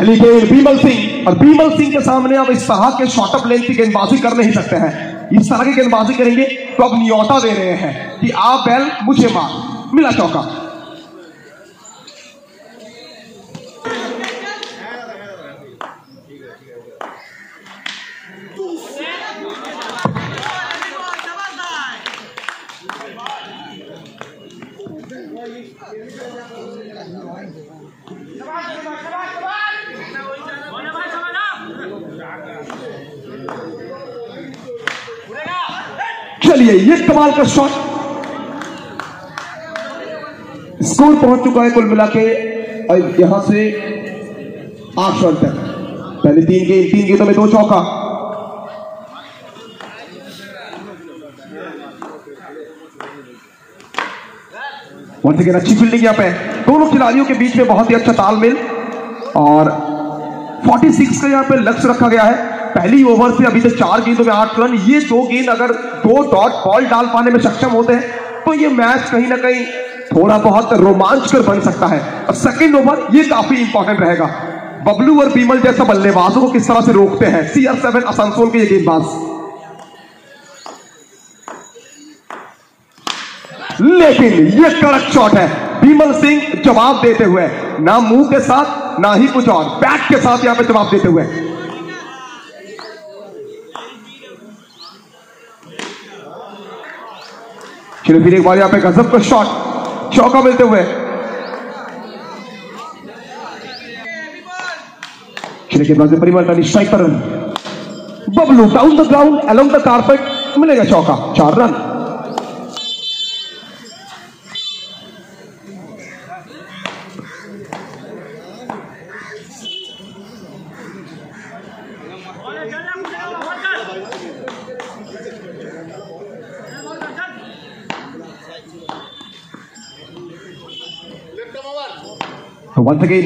पहली गेंद बीमल सिंह, और बीमल सिंह के सामने अब इस तरह के शॉर्ट अप लेंथ की गेंदबाजी कर नहीं सकते हैं। इस तरह की गेंदबाजी करेंगे तो अब न्योता दे रहे हैं कि आप बैल मुझे मार, मिला चौका। चलिए ये कमाल का शॉट, स्कोर पहुंच चुका है कुल मिला के यहां से 8 रन तक। पहले 3 गेंदों में 2 चौका। वंस अगेन अच्छी फील्डिंग यहां पे, दोनों खिलाड़ियों के बीच में बहुत ही अच्छा तालमेल, और 46 का यहां पे लक्ष्य रखा गया है। पहली ओवर से अभी तक 4 गेंदों में 8 रन। ये 2 गेंद अगर 2 डॉट बॉल डाल पाने में सक्षम होते हैं तो ये मैच कहीं ना कहीं थोड़ा बहुत रोमांचकर बन सकता है। और सेकंड ओवर ये काफी इंपॉर्टेंट रहेगा, बबलू और बीमल जैसा बल्लेबाजों को किस तरह से रोकते हैं CR7 आसनसोल के ये गेंदबाज। लेकिन ये कड़क शॉट है, बीमल सिंह जवाब देते हुए, ना मुंह के साथ ना ही कुछ और, बैट के साथ यहां पे जवाब देते हुए। चलिए फिर एक बार यहां पे गजब का शॉट, चौका मिलते हुए। चलिए गेंदबाजी परिवर्तन, स्ट्राइक पर Bablu down the ground along the carpet, मिलेगा चौका, 4 रन। वंस अगेन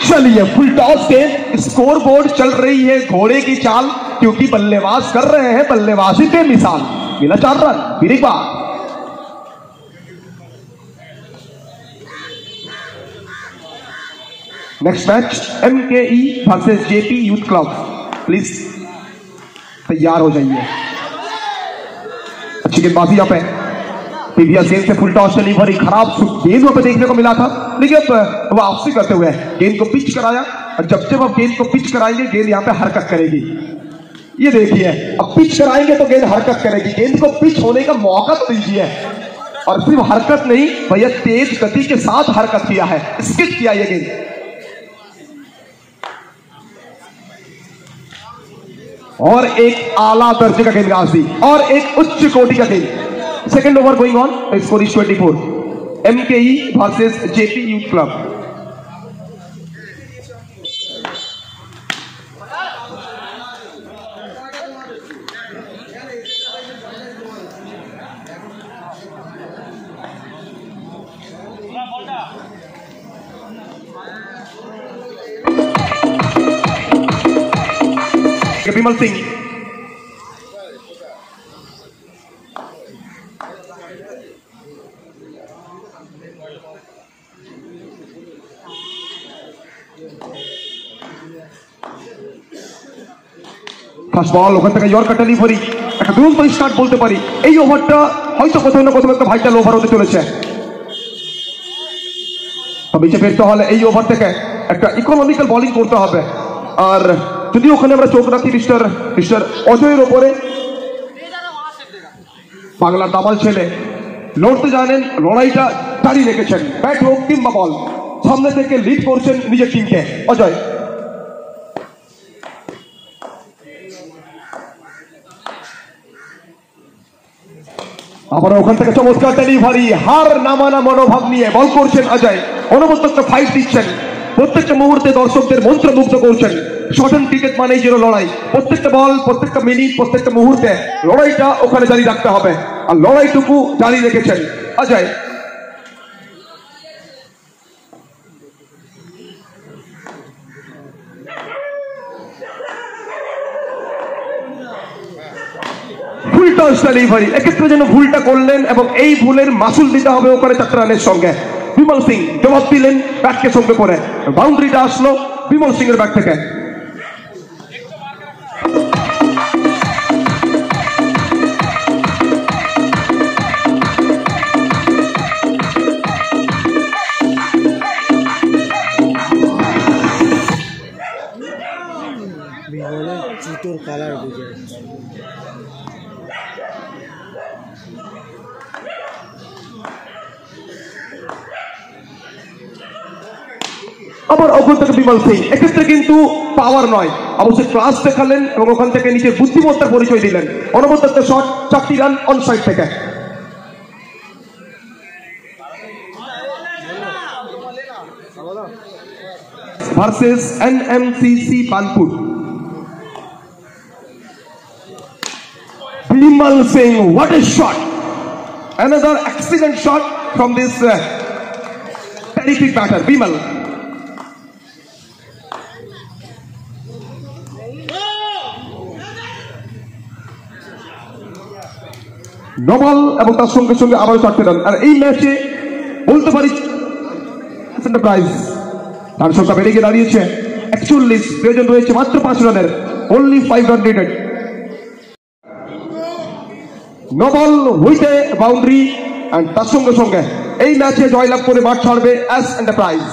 चलिए फुल टॉस के स्कोर बोर्ड चल रही है घोड़े की चाल, क्योंकि बल्लेबाज कर रहे हैं बल्लेबाजी पे मिसाल, मिला 4 रन। फिर एक बार next match MKE versus JP youth club, please तैयार हो जाइए। अच्छी गेंदबाजी यहां पे, पीवीआर गेंद से फुल टॉस डिलीवरी, खराब गेंद वहां पे देखने को मिला था, लेकिन अब वापसी करते हुए गेंद को पिच कराया, और जब जब अब गेंद को पिच कराएंगे गेंद यहां पे हरकत करेगी। ये देखिए अब पिच कराएंगे तो गेंद हरकत करेगी, गेंद को पिच होने का मौका तो दीजिए। और सिर्फ हरकत नहीं भैया, तेज गति के साथ हरकत किया है, स्किट किया ये गेंद। और एक आला दर्जे का गेंदबाजी और एक उच्च कोटि का गेंद। Second over going on, score is 24, MKE versus JP youth club. Bimal Singh first ball, ওখান থেকে ইয়র্কার ডেলিভারি, একটা দুরন্ত স্টার্ট বলতে পারি। এই ওভারটা হয়তো কোথাও না কোথাও একটা ভাইটাল ওভার হতে চলেছে। তবে ফিরতে হলে এই ওভার থেকে একটা ইকোনমিক্যাল বোলিং করতে হবে। আর যদি ওখানে আমরা চোখ রাখি মিস্টার অজয়ের ওপরে, বাংলার দামাল ছেলে, লড়তে জানেন, লড়াইটা জারি রেখেছেন, ব্যাট হোক কিংবা বল, সামনে থেকে লিড করছেন নিজের টিমকে অজয়। আবার ওখান থেকে চমৎকার ডেলিভারি, হার নামানা মনোভাব নিয়ে বল করছেন অজয়, অনবদ্য একটা ফাইট দিচ্ছেন, প্রত্যেকটা মুহূর্তে দর্শকদের মন্ত্রমুগ্ধ করছেন। শর্ট অ্যান্ড ক্রিকেট মানেই যেন লড়াই, প্রত্যেকটা বল, প্রত্যেকটা মিনিট, প্রত্যেকটা মুহূর্তে লড়াইটা ওখানে জারি রাখতে হবে, আর লড়াইটুকু জারি রেখেছেন অজয়। ফুল টস ডেলিভারি, এক্ষেত্রে যেন ভুলটা করলেন এবং এই ভুলের মাসুল দিতে হবে ওখানে 4 রানের সঙ্গে। বিমল সিং জবাব দিলেন ব্যাটকে সঙ্গে করে, বাউন্ডারিটা আসলো বিমল সিং এর ব্যাট থেকে। জুতোর কালার বুঝে আবার অগ্র থেকে বিমল সিং, এক্ষেত্রে কিন্তু পাওয়ার নয়, অবশ্যই ক্লাস দেখালেন এবং ওখান থেকে নিজের বুদ্ধিমত্তার পরিচয় দিলেন। অনবদ্য শট, 4টি রান অন সাইড থেকে। Versus NMCC Kanpur. Bimal Singh, what a shot! Another excellent shot from this terrific batter, Bimal. নবল এবং তার সঙ্গে সঙ্গে আবারও 4টে রান। আর এই ম্যাচে বলতে পারি প্রাইজ রান সংখ্যা বেড়ে গিয়ে দাঁড়িয়েছে 41, প্রয়োজন রয়েছে মাত্র 5 রানের, only 5 run needed. No ball with a boundary, আর তার সঙ্গে সঙ্গে এই ম্যাচে জয়লাভ করে মাঠ ছাড়বে এস এন্টারপ্রাইজ।